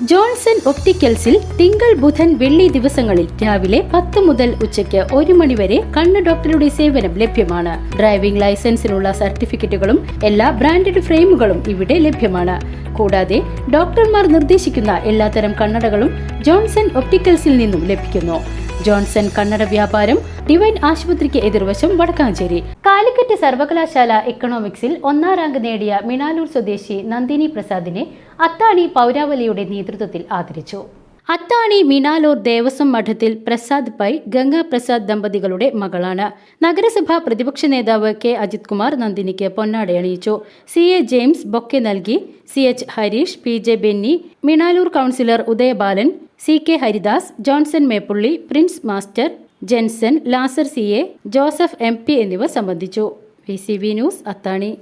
Johnson ഒപ്റ്റിക്കൽസിൽ തിങ്കൾ ബുധൻ വെള്ളി ദിവസങ്ങളിൽ രാവിലെ 10 മുതൽ ഉച്ചയ്ക്ക് 1 മണി വരെ കണ്ണ് ഡോക്ടറുടെ സേവനം ലഭ്യമാണ്. ഡ്രൈവിംഗ് ലൈസൻസിനുള്ള സർട്ടിഫിക്കറ്റുകളും എല്ലാ ബ്രാൻഡഡ് ഫ്രെയിമുകളും ഇവിടെ ലഭ്യമാണ്. കൂടാതെ ഡോക്ടർമാർ നിർദ്ദേശിക്കുന്ന എല്ലാത്തരം കണ്ണടകളും ജോൺസൺ ഒപ്റ്റിക്കൽസിൽ നിന്നും ലഭിക്കുന്നു. ജോൺസൺ കണ്ണട വ്യാപാരം ഡിവൈൻ ആശുപത്രിക്ക് എതിർവശം വടക്കാഞ്ചേരി. കാലിക്കറ്റ് സർവകലാശാല എക്കണോമിക്സിൽ 1ാം റാങ്ക് നേടിയ മിനാലൂർ സ്വദേശി നന്ദിനി പ്രസാദിനെ അത്താണി പൗരാവലിയുടെ നേതൃത്വത്തിൽ ആദരിച്ചു. അത്താണി മിനാലൂർ ദേവസ്വം മഠത്തിൽ പ്രസാദ് പൈ ഗംഗാ പ്രസാദ് ദമ്പതികളുടെ മകളാണ്. നഗരസഭാ പ്രതിപക്ഷ നേതാവ് കെ അജിത് കുമാർ നന്ദിനിക്ക് പൊന്നാടയണിയിച്ചു. CA ജെയിംസ് ബൊക്കെ നൽകി. CH Harish, PJ Benny, Minaloor councillor Udayabalan, CK Haridas, Johnson Meppully, Prince master, Jenson, Lazar CA, Joseph MP എന്നിവർ സംബന്ധിച്ചു. VCV ന്യൂസ്, അത്താണി.